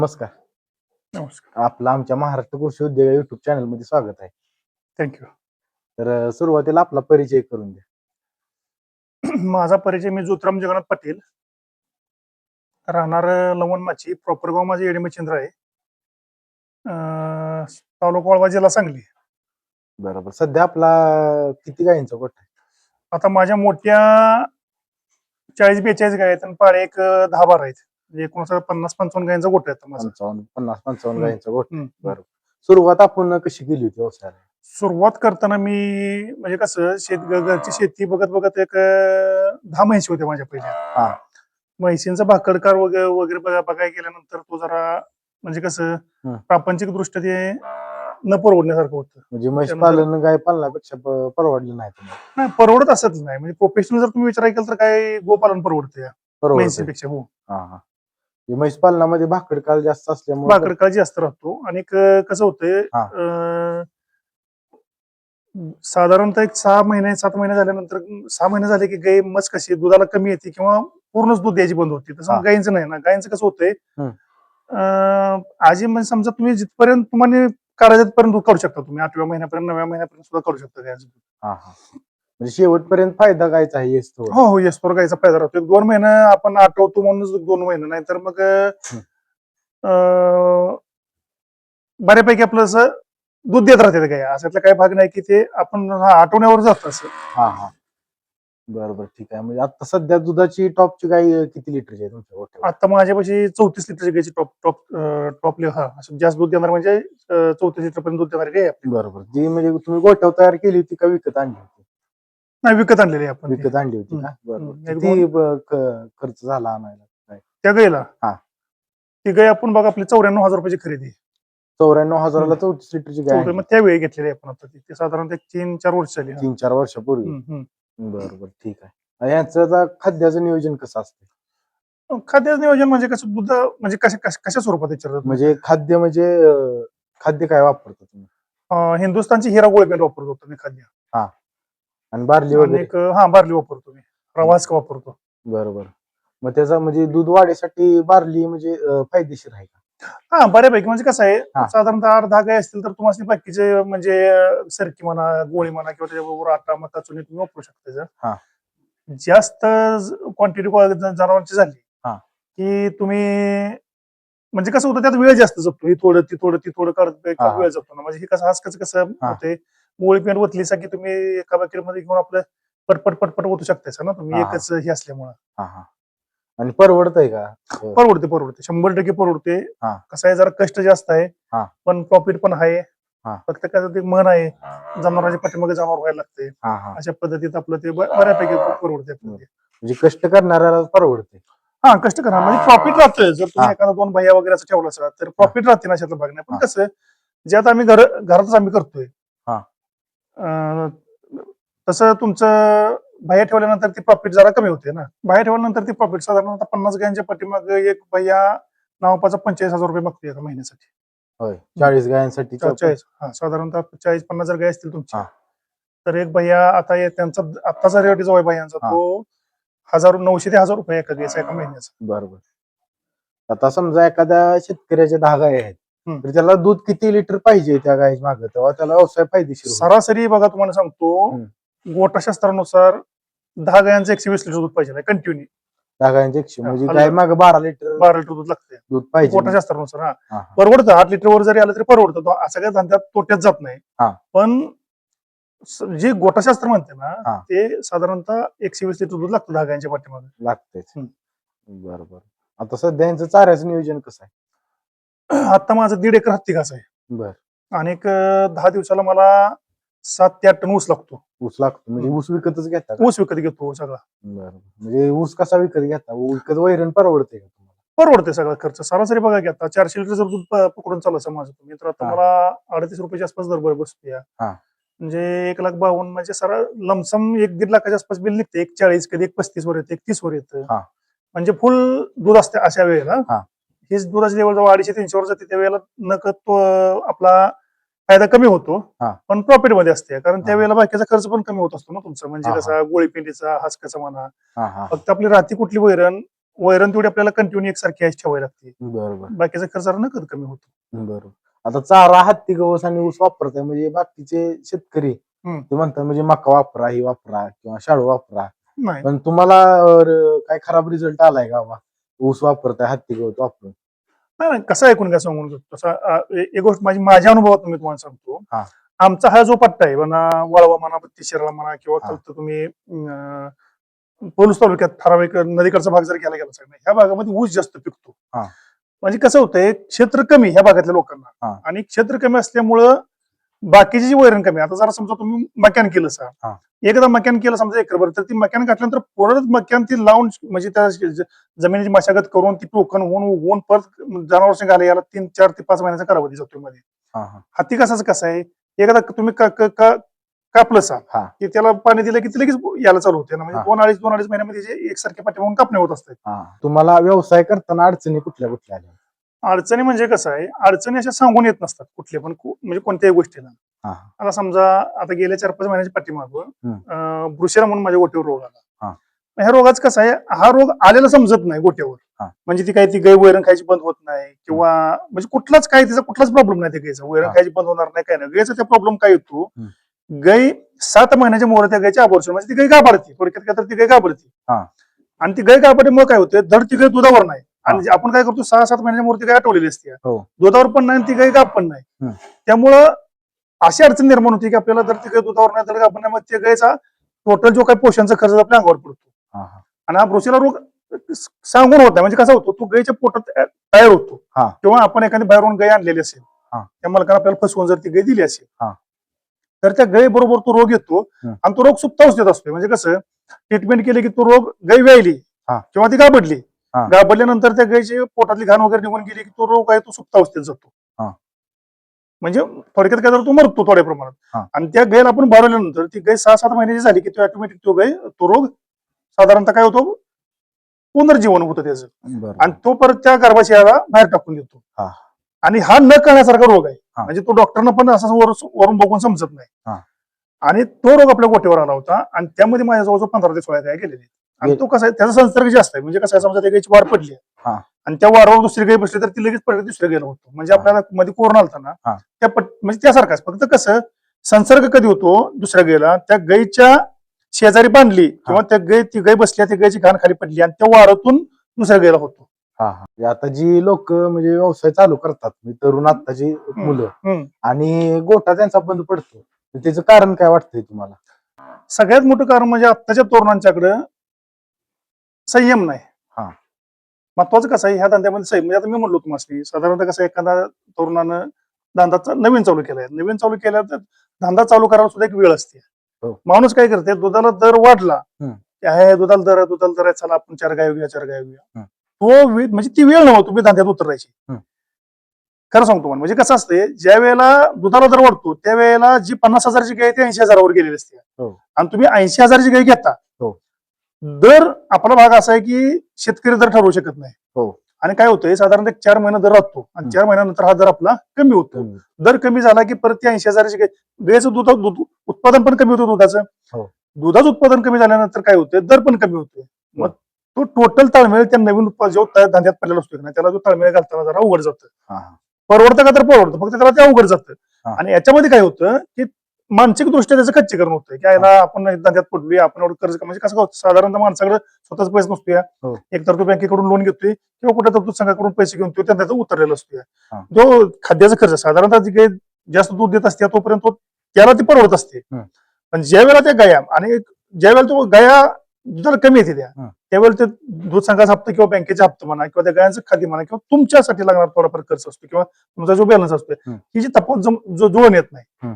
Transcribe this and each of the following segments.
नमस्कार. नमस्कार. आपलं आमच्या महाराष्ट्र कृषी उद्योग युट्यूब चॅनल मध्ये स्वागत आहे. थँक्यू. तर सुरुवातीला आपला परिचय करून द्या. माझा परिचय मी ज्योतिराम जगन्नाथ पाटील, राहणार लवण माची, प्रॉपर गाव माझे येडेमचंद्र आहे. तालुका वाळवा, जिल्हा सांगली. बरोबर. सध्या आपला किती गायींचा गोठा आहे? आता माझ्या मोठ्या 40-42 गाय आहेत आणि पाळे एक 10-12 आहेत. म्हणजे एकूण 50-55 गायींचा गोठा आहे आता माझा. 50 हम्म, गायींचा गोठा आहे. हम्म, हम्म. बरोबर. सुरुवात आपण कशी केली होती व्यवसायाला? सुरुवात करताना मी म्हणजे कसं घरची शेती बघत बघत एक 10 म्हशी होत्या माझ्या पहिल्या. हा. म्हशींचा भाकडकार वगैरे वगैरे बघायला गेल्यानंतर तो जरा म्हणजे कसं प्रापंचिक दृष्ट्या ते न परवडण्यासारखं होतं. म्हणजे म्हैस पालन गाय पालनापेक्षा परवडलं नाही तुम्हाला? नाही, परवडत असंच नाही. म्हणजे प्रोफेशनल जर तुम्ही विचार केला तर काय गोपालन परवडतं या परवडतं. म्हैसीपेक्षा. हो, म्हैस पालनामध्ये भाकड काळ जास्त असल्यामुळे भाकड काळ जास्त राहतो. आणि कसं होतंय, साधारणतः एक 6 महिने 7 महिने झाल्यानंतर 6 महिने झाले की गाय मस्त कशी दुधाला कमी येते किंवा पूर्णच दूध द्यायची बंद होते. तसं गायींचं नाही ना. गायींचं कसं होतंय, आजी म्हणजे समजा तुम्ही जिथपर्यंत तुम्हाला करायचं तिथपर्यंत दूध काढू शकता तुम्ही. 8व्या महिन्यापर्यंत 9व्या महिन्यापर्यंत सुद्धा करू शकता गायचं दूध. म्हणजे शेवटपर्यंत फायदा गायचा आहे. हो हो, येस, तो गायचा फायदा राहतो. 2 महिने आपण आठवतो म्हणून 2 महिने, नाही तर मग बऱ्यापैकी आपलं असं दूध देत राहते गाय. असातला काही भाग नाही की ते आपण आठवण्यावर जात असं. बरोबर, ठीक आहे. म्हणजे आता सध्या दुधाची टॉपची गाय किती लिटरची आहे तुमच्या गोठ्यावर? आता माझ्यापाशी 34 लिटरची गायची टॉप जास्त दूध देणार म्हणजे 34 लिटर पर्यंत दूध देणारी गाय आहे. बरोबर. जी म्हणजे तुम्ही गोठ्यावर तयार केली होती का विकत आणली होती? नाही, विकत आणलेली आहे आपण. विकत आणली होती का? बरोबर. एक किती खर्च झाला आणायला काय? त्या गायला ती गाय आपण बघा आपली 94,000 रुपयाची खरेदी. 94,000ला 34 लिटरची गाय मग त्यावेळी घेतलेली आपण. आता ते साधारणतः 3-4 वर्ष झाली. 3-4 वर्षापूर्वी. बरोबर, ठीक आहे. यांचं खाद्याचं नियोजन कसं असतं? खाद्याचं नियोजन म्हणजे कसं, दूध म्हणजे कशा स्वरूपात विचारतात? म्हणजे खाद्य म्हणजे खाद्य काय वापरतो तुम्ही? हिंदुस्थानची हिरा गोळी वापरतो मी खाद्य. आणि बार्ली वगैरे? बार्ली वापरतो मी. रवास का वापरतो. बरोबर. मग त्याचा म्हणजे दूध वाढीसाठी बार्ली म्हणजे फायदेशीर आहे का? बऱ्यापैकी. म्हणजे कसं आहे, साधारणतः 8-10 गाय असतील तर तुम्हाला बाकीचे म्हणजे सरकी म्हणा, गोळी म्हणा किंवा त्याच्याबरोबर आटा मका चुनी तुम्ही वापरू शकता. जास्त क्वांटिटी जनावरांची झाली की तुम्ही म्हणजे कसं होतं, त्यात वेळ जास्त जपतो. ही थोडं ती थोडं करत वेळ जपतो ना. म्हणजे हे कसं कसं होते, गोळी पेंट वतली की तुम्ही एका बकेटमध्ये घेऊन आपलं पटपट पटपट ओतू शकताय ना तुम्ही, एकच हे असल्यामुळं. आणि परवडतंय का? परवडते 100% परवडते. कसं आहे, जरा कष्ट जास्त आहे पण प्रॉफिट पण आहे. फक्त काय ते मन आहे, जनावरांच्या पाठीमागे जनावर व्हायला लागते. अशा पद्धतीत आपलं ते बऱ्यापैकी परवडते. म्हणजे कष्ट करणाऱ्याला परवडते. कष्ट करा म्हणजे प्रॉफिट राहतोय. जर तुम्ही एखादा 2 भैया वगैरे असं ठेवलं असेल तर प्रॉफिट राहते ना अशातलं भाग नाही. पण कसं, जे आता आम्ही घरातच आम्ही करतोय, तसं तुमचं भैया ठेवल्यानंतर ती प्रॉफिट जरा कमी होते ना. भैया ठेवल्यानंतर ती प्रॉफिट साधारणतः 50 गायांच्या पाठीमागे एक भैया नावापाचा 45,000 रुपये मागतो एका महिन्यासाठी. 40 गायांसाठी? 40. साधारणतः 40-50 जर गाय असतील तुमची तर एक भैया आता त्यांचा आत्ताचा रेट जो आहे भैयांचा, तो 900 ते 1,000 रुपये एका गायचा एका महिन्याचा. बरोबर. आता समजा एखाद्या शेतकऱ्याच्या 10 गाय आहेत तर त्याला दूध किती लिटर पाहिजे त्या गायच्या मागे, तेव्हा त्याला व्यवसाय फायदेशीर? सरासरी बघा, तुम्हाला सांगतो, गोठाशास्त्रानुसार 10 गायांचं 120 लिटर दूध पाहिजे कंटिन्यू. 10 गायांचे 100 म्हणजे गाय मागे 12 लिटर दूध लागते दूध पाहिजे गोठाशास्त्रानुसार. परवडतं. 8 लिटर वर जरी आलं तरी परवडतं. असं काय धंद्यात तोट्यात जात नाही. पण जे गोठाशास्त्र म्हणते ना, ते साधारणतः 120 लिटर दूध लागतं 10 गायांच्या पाठीमागे लागते. बरोबर. आता सध्या यांचं चाऱ्याचं नियोजन कसं आहे? आता माझं 1.5 एकर हत्ती घास आहे. आणि 10 दिवसाला मला 7 ते 8 टन ऊस लागतो. ऊस लागतो म्हणजे ऊस विकतच घेता? ऊस विकत घेतो सगळा. बरोबर. म्हणजे ऊस कसा विकत घेता? विकत वैरण परवडते का तुम्हाला? परवडते सगळा खर्च. सरासरी बघा की आता 400 लिटर जर दूध पकडून चालू माझं तुम्ही, तर आता मला 38 रुपयाच्या आसपास दर बसते. म्हणजे 1,52,000 म्हणजे लमसम 1-1.5 लाखाच्या आसपास बिल निघते. 1,40 कधी 1,35 वर येतं, 31 वर येतं. म्हणजे फुल दूध असते अशा वेळेला. हेच दुधाची लेवल जेव्हा 250-300 वर जाते त्यावेळेला नकळत तो आपला फायदा कमी होतो पण प्रॉफिट मध्ये असते. कारण त्यावेळेला बाकीचा खर्च पण कमी होत असतो ना तुमचा. म्हणजे कसा, गोळी पेंडीचा, हासकाचा म्हणा. फक्त आपली राती कुठली वैरण वैरण तेवढी आपल्याला कंटिन्यू एकसारखी आईस ठेवावी लागते. बरोबर बाकीचा खर्च जरा नकद कमी होतो. बरोबर. आता चारा, हत्ती गवस आणि ऊस वापरताय म्हणजे बाकीचे शेतकरी हम्म. ते म्हणतात म्हणजे मका वापरा, ही वापरा किंवा शाळू वापरा, नाही पण तुम्हाला काय खराब रिझल्ट आलाय का बा ऊस वापरताय हत्ती गवत वापरून? नाही नाही, कसं ऐकून काय सांगून घेतो तसा एक गोष्ट माझ्या अनुभवात मी तुम्हाला सांगतो. हा. आमचा हा जो पट्टा आहे म्हणा, वळवा म्हणा, बत्तीस म्हणा किंवा हा. खालतं तुम्ही पलूस तालुक्यात ठराविक नदीकडचा भाग जर गेला गेला सगळं ह्या भागामध्ये ऊस जास्त पिकतो. हा. म्हणजे कसं होतंय, क्षेत्र कमी ह्या भागातल्या हा. लोकांना आणि क्षेत्र कमी असल्यामुळं बाकीची जी वैरण कमी. आता जरा समजा तुम्ही मक्यान केलं हा. सा, एकदा मक्यान केलं समजा एकरभर, तर ती मक्यान घातल्यानंतर परत मक्यान ती लावून म्हणजे त्या जमिनीची मशागत करून ती टोकन होऊन परत जनावरशी घाला याला 3, 4 ते 5 महिन्याचा कालावधी जातो मध्ये. हत्ती कसं आहे, एकदा तुम्ही कापलं सा हा. की त्याला पाणी दिलं की ते लगेच यायला चालू होते ना, म्हणजे हा. 2-2.5 महिन्यामध्ये जे एकसारखे पाठी म्हणून कापणे होत असतात. तुम्हाला व्यवसाय करताना अडचणी कुठल्या कुठल्या आल्या? अडचणी म्हणजे कसं आहे, अडचणी अशा सांगून येत नसतात कुठले पण म्हणजे कोणत्याही गोष्टीला. हा. आता समजा आता गेल्या 4-5 महिन्याच्या पाठीमागं ब्रुशेरा म्हणून माझ्या गोट्यावर रोग आला. हा. ह्या रोगाचं कसं आहे, हा रोग आलेला समजत नाही गोट्यावर. म्हणजे ती गाय वैरण खायची बंद होत नाही किंवा म्हणजे कुठलाच प्रॉब्लेम नाही त्या गायचा, वैरण खायची बंद होणार नाही, काय नाही. गायचा त्या प्रॉब्लेम काय येतो, गाय 7 महिन्याच्या मोर त्या गायच्या अबॉर्शन म्हणजे ती गाय गाभारते, थोडक्यात काय तर ती गाय गाभारते. आणि ती गाय गाभारल्यामुळे काय होतं, धड ती गाय दुधावर नाही. आणि आपण काय करतो, 6-7 महिन्याच्या मोर ती गाय आठवलेली असते, दुधावर पण नाही ती गाय गाभ पण नाही. त्यामुळं अशी अडचण निर्माण होती की आपल्याला जर ती गाय दुधावर नाही तर आपण नाही, मग त्या गायचा टोटल जो काही पोषणचा खर्च आपल्या अंगावर पडतो. आणि हा ब्रुसेला रोग सांगून होत नाही, म्हणजे कसा होतो, तो गायच्या पोटात तयार होतो किंवा आपण एखादी बाहेरून गाय आणलेली असेल, त्या मालकाला आपल्याला फसवून जर ती गाय दिली असेल तर त्या गाय बरोबर तो रोग येतो आणि तो रोग सुप्तावस्थेत असतो. म्हणजे कसं, ट्रीटमेंट केली की तो रोग गाय व्यायली किंवा ती गाभडली, गाभडल्यानंतर त्या गायची पोटातली घाण वगैरे निघून गेली की तो रोग आहे तो सुप्तावस्थेत जातो. म्हणजे थोडक्यात काय तो मरतो थोड्या प्रमाणात. आणि त्या गायला आपण भरवल्यानंतर ती गाय 6-7 महिन्याची झाली की तो ऑटोमॅटिक तो रोग साधारणतः काय होतो, पुनर्जीवन होतं त्याचं आणि तो परत त्या गर्भाशयाला बाहेर टाकून देतो. आणि हा न कळण्यासारखा रोग आहे, म्हणजे तो डॉक्टरना पण असं वरून बघून समजत नाही. आणि तो रोग आपल्या गोट्यावर आला होता आणि त्यामध्ये माझ्या जवळजवळ 15 ते 16 गाय गेलेले. आणि तो कसा आहे, त्याचा संसर्ग जास्त आहे. म्हणजे कसं आहे, समजा त्या गायची वाढ पडली आणि त्या वाढावर दुसरी गाय बसली तर ती लगेच परत दुसऱ्या गायला होतो. म्हणजे आपल्याला मध्ये कोरोना आलता ना, म्हणजे त्यासारखाच, फक्त कसं संसर्ग कधी होतो दुसऱ्या गायला, त्या गायच्या शेजारी बांधली किंवा ती गाय बसली, त्या गायची घाण खाली पडली आणि त्या वाढतून दुसऱ्या गायला होतो. आता जी लोक म्हणजे व्यवसाय चालू करतात, तरुण आत्ताची मुलं, आणि गोठा त्यांचा बंद पडतो, त्याचं कारण काय वाटतंय तुम्हाला? सगळ्यात मोठं कारण म्हणजे आत्ताच्या तरुणांच्याकडे संयम नाही. महत्वाचं कसं आहे, ह्या धंद्यामध्ये संयम. म्हणजे आता मी म्हणलो तुम्हाला, साधारणतः कसं एखादा तरुणानं धंदा नवीन चालू केलाय तर धंदा चालू करायला सुद्धा एक वेळ असते. माणूस काय करते, दुधाला दर वाढला, दुधाला दर आहे, चला आपण 4 गाय घेऊया. तो म्हणजे ती वेळ नव्हती तुम्ही धंद्यात उतरायची. खरं सांगतो तुम्हाला, म्हणजे कसं असते, ज्या वेळेला दुधाला दर वाढतो त्यावेळेला जी 50,000ची गाय ती 80,000वर गेलेली असते. आणि तुम्ही 80,000ची गाय घेता, दर आपला भाग असा आहे की शेतकरी दर ठरवू शकत नाही. आणि काय होतंय, साधारणतः 4 महिने दर राहतो आणि 4 महिन्यानंतर हा दर आपला कमी होतो. दर कमी झाला की परत त्या 80,000ची गायचं दूध उत्पादन पण कमी होतं दुधाचं. दुधाचं उत्पादन कमी झाल्यानंतर काय होतं, दर पण कमी होतोय. मग तो टोटल ताळमेळ त्या नवीन उत्पादन धंद्यात पडलेला असतो ना, त्याला जो ताळमेळ घालताना जरा अवघड जातं. परवडतं का तर परवडतं, फक्त त्याला ते अवघड जातं. आणि याच्यामध्ये काय होतं की मानसिक दृष्ट्या त्याचं खच्चीकरण होतं की याला आपण धंद्यात पडलोय, आपण एवढं कर्ज, म्हणजे कसं होतं, साधारणतः माणसाकडे स्वतःच पैसे नसतो. एकतर तो बँकेकडून लोन घेतोय किंवा कुठे तर संघाकडून पैसे घेऊन तो त्याचा उतरलेला असतो. जो खाद्याचा खर्च साधारणतः जी गाय जास्त दूध देत असते तोपर्यंत त्याला ती परवडत असते. पण ज्या वेळेला त्या गाया आणि ज्या वेळेला तो गाया दुधाला कमी येते त्यावेळेला ते दूध संघाचा हप्ता किंवा बँकेचा हप्ता म्हणा किंवा त्या गायांचं खाद्य म्हणा किंवा तुमच्यासाठी लागणार थोडाफार खर्च असतो किंवा तुमचा जो बॅलन्स असतो, ही जी तफावत जुळून येत नाही.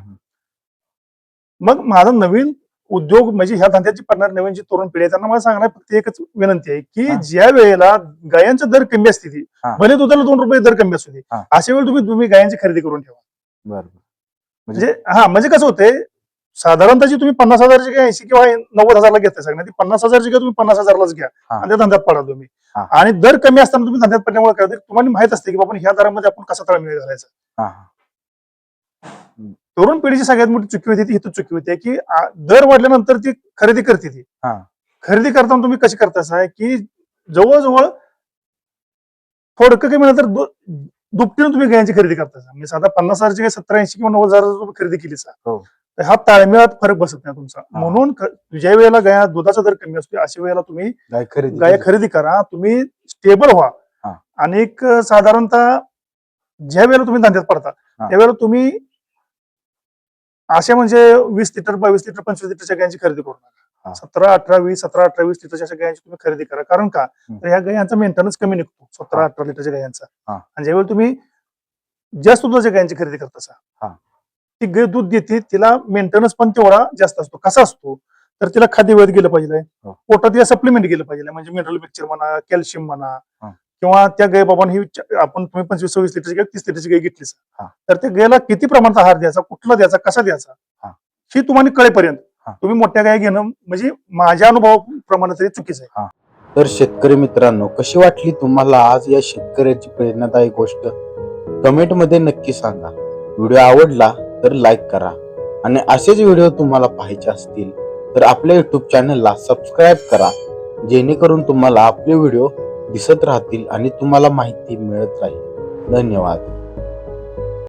मग माझा नवीन उद्योग म्हणजे ह्या धंद्याची पडणार नवीन जी तरुण पिढी आहे त्यांना मला सांगणार फक्त एकच विनंती आहे की ज्या वेळेला गायांचा दर कमी असते ती, भले दुधाला 2 रुपये दर कमी असू दे, अशा वेळी तुम्ही गायांची खरेदी करून ठेवा. म्हणजे कसं होतंय, साधारणतः जी तुम्ही 50,000ची गाय 80 किंवा 90,000ला घेताय सगळ्यांना, ती 50,000ची गाय तुम्ही 50,000लाच घ्या आणि त्या धंद्यात पडा तुम्ही. आणि दर कमी असताना तुम्ही धंद्यात पडल्यामुळे काय होतं, तुम्हाला माहित असते की बाबा ह्या दरामध्ये आपण कसा ताळमेळ घालायचा. तरुण पिढीची सगळ्यात मोठी चुकी होती ती चुकी होती की दर वाढल्यानंतर ती खरेदी करते. ती खरेदी करताना तुम्ही कशी करताय की जवळजवळ थोडकं काही म्हणलं तर दुपटीनं तुम्ही गायांची खरेदी करता म्हणजे साधा 50,000ची काही 70-80 किंवा 90,000 तुम्ही खरेदी केली हो. तर हा ताळमेळात फरक बसत नाही तुमचा. म्हणून ज्या वेळेला गाया दुधाचा दर कमी असतो अशा वेळेला तुम्ही गाय खरेदी करा, तुम्ही स्टेबल व्हा. आणि एक साधारणतः ज्या वेळेला तुम्ही धंद्यात पडता त्यावेळेला तुम्ही अशा म्हणजे 20 लिटर 22 लिटर 25 लिटरच्या गायांची खरेदी करू नका. 17-18 20 17-18 20 लिटरच्या गायांची तुम्ही खरेदी करा. कारण का तर ह्या गायांचा मेंटेनन्स कमी निघतो 17-18 लिटरच्या गायांचा. आणि ज्यावेळी तुम्ही जास्त दुधाच्या गायांची खरेदी करता ती गाय दूध देते, तिला मेंटेनन्स पण तेवढा जास्त असतो. कसा असतो तर तिला खाद्य वेळेत गेलं पाहिजे, पोटात तिला सप्लिमेंट गेलं पाहिजे, म्हणजे मिनरल मिक्सचर म्हणा, कॅल्शियम म्हणा, किंवा त्या गाय बाबांनी आपण तुम्ही 25-26 लिटरची गाय 30 लिटरची गाय घेतलीच तर त्या गायला किती प्रमाणात आहार द्यायचा, कुठला द्यायचा, कसा द्यायचा ही तुम्हाला कळेपर्यंत तुम्ही मोठ्या गाय घेणं म्हणजे माझ्या अनुभवाप्रमाणे तरी चुकीचं आहे. तर शेतकरी मित्रांनो, कशी वाटली तुम्हाला आज या शेतकऱ्याची प्रेरणादायी गोष्ट कमेंट मध्ये नक्की सांगा. व्हिडिओ आवडला तर लाईक करा आणि असेच व्हिडिओ तुम्हाला पाहायचे असतील तर आपल्या YouTube चॅनलला सबस्क्राईब करा, जेणेकरून तुम्हाला आपले व्हिडिओ दिसत राहतील आणि तुम्हाला माहिती मिळत राहील. धन्यवाद.